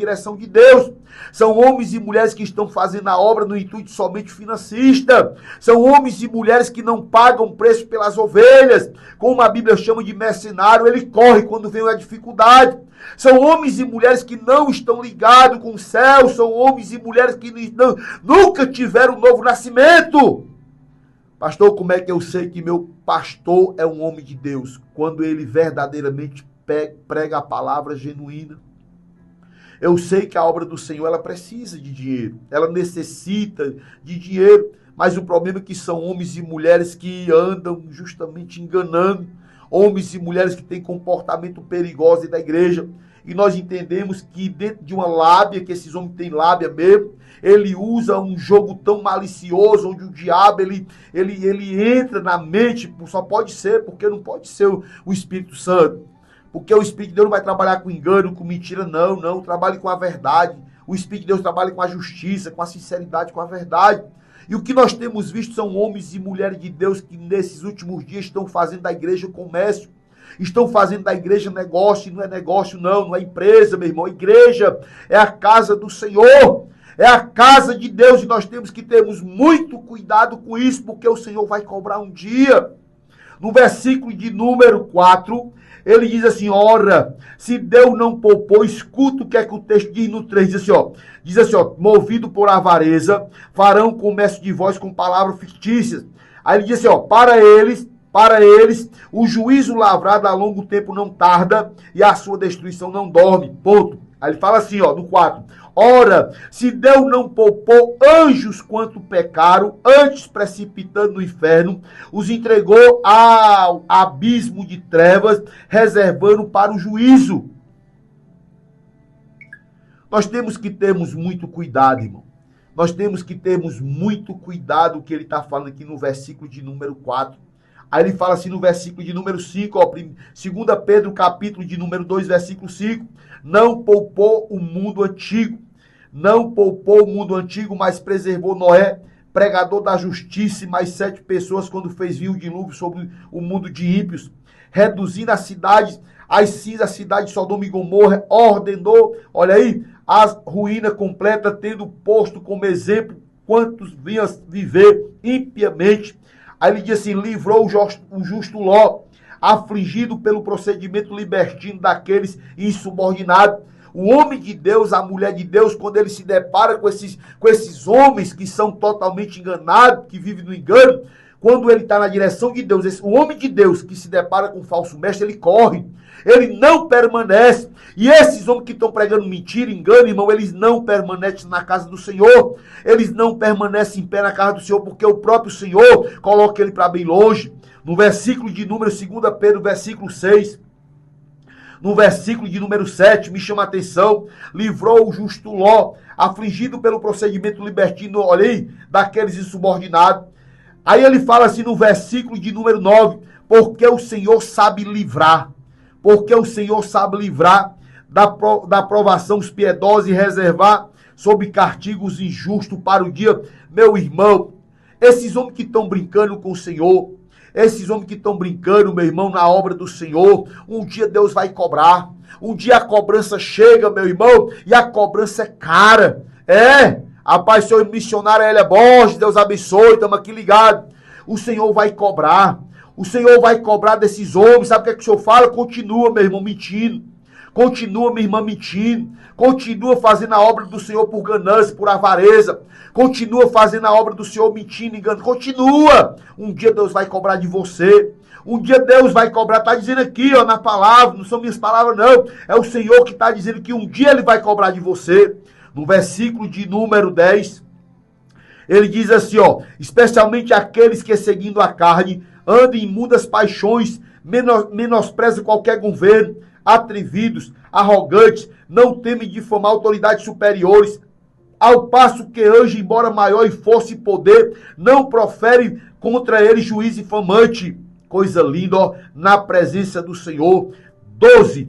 direção de Deus. São homens e mulheres que estão fazendo a obra no intuito somente financista. São homens e mulheres que não pagam preço pelas ovelhas. Como a Bíblia chama de mercenário, ele corre quando vem a dificuldade. São homens e mulheres que não estão ligados com o céu. São homens e mulheres que nunca tiveram um novo nascimento. Pastor, como é que eu sei que meu pastor é um homem de Deus? Quando ele verdadeiramente prega a palavra genuína. Eu sei que a obra do Senhor, ela precisa de dinheiro. Ela necessita de dinheiro. Mas o problema é que são homens e mulheres que andam justamente enganando. Homens e mulheres que têm comportamento perigoso da igreja. E nós entendemos que dentro de uma lábia, que esses homens têm lábia mesmo, ele usa um jogo tão malicioso, onde o diabo, ele entra na mente, só pode ser, porque não pode ser o Espírito Santo. Porque o Espírito de Deus não vai trabalhar com engano, com mentira, não, trabalhe com a verdade. O Espírito de Deus trabalha com a justiça, com a sinceridade, com a verdade. E o que nós temos visto são homens e mulheres de Deus que nesses últimos dias estão fazendo da igreja comércio. Estão fazendo da igreja negócio, e não é negócio não é empresa, meu irmão. A igreja é a casa do Senhor, é a casa de Deus e nós temos que termos muito cuidado com isso, porque o Senhor vai cobrar um dia. No versículo de número 4, ele diz assim, ora, se Deus não poupou, escuta o que é que o texto diz no 3, diz assim, movido por avareza, farão comércio de vós com palavras fictícias. Aí ele diz assim, para eles, o juízo lavrado a longo tempo não tarda e a sua destruição não dorme. Ponto. Aí ele fala assim, no 4. Ora, se Deus não poupou anjos quanto pecaram, antes precipitando no inferno, os entregou ao abismo de trevas, reservando para o juízo. Nós temos que termos muito cuidado, irmão. Nós temos que termos muito cuidado o que ele está falando aqui no versículo de número 4. Aí ele fala assim no versículo de número 5, 2 Pedro, capítulo de número 2, versículo 5. Não poupou o mundo antigo. Não poupou o mundo antigo, mas preservou Noé, pregador da justiça, e mais 7 pessoas quando fez vir o dilúvio sobre o mundo de ímpios. Reduzindo as cidades, as cinzas, a cidade de Sodoma e Gomorra, ordenou, olha aí, a ruína completa, tendo posto como exemplo quantos vinham viver impiamente. Aí ele diz assim, livrou o justo Ló, afligido pelo procedimento libertino daqueles insubordinados. O homem de Deus, a mulher de Deus, quando ele se depara com esses homens que são totalmente enganados, que vivem no engano, quando ele está na direção de Deus, o homem de Deus que se depara com um falso mestre, ele corre, ele não permanece. E esses homens que estão pregando mentira, engano, irmão, eles não permanecem na casa do Senhor. Eles não permanecem em pé na casa do Senhor, porque o próprio Senhor coloca ele para bem longe. No versículo de número 2 Pedro, versículo 6, no versículo de número 7, me chama a atenção, livrou o justo Ló, afligido pelo procedimento libertino, olha aí, daqueles insubordinados. Aí ele fala assim no versículo de número 9, porque o Senhor sabe livrar. Porque o Senhor sabe livrar da provação os piedosos e reservar sob castigos injustos para o dia. Meu irmão, esses homens que estão brincando com o Senhor, esses homens que estão brincando, meu irmão, na obra do Senhor, um dia Deus vai cobrar. Um dia a cobrança chega, meu irmão, e a cobrança é cara. Rapaz, seu missionário Elia Borges, Deus abençoe, estamos aqui ligados. O Senhor vai cobrar. O Senhor vai cobrar desses homens. Sabe o que é que o Senhor fala? Continua, meu irmão, mentindo. Continua, minha irmã, mentindo. Continua fazendo a obra do Senhor por ganância, por avareza. Continua fazendo a obra do Senhor mentindo, enganando. Continua. Um dia Deus vai cobrar de você. Um dia Deus vai cobrar. Está dizendo aqui, na palavra. Não são minhas palavras, não. É o Senhor que está dizendo que um dia Ele vai cobrar de você. No versículo de número 10, ele diz assim, especialmente aqueles que, seguindo a carne, andam em imundas paixões, menosprezam qualquer governo, atrevidos, arrogantes, não temem difamar autoridades superiores, ao passo que anjo, embora maior em força e poder, não profere contra ele juízo infamante. Coisa linda, na presença do Senhor. 12.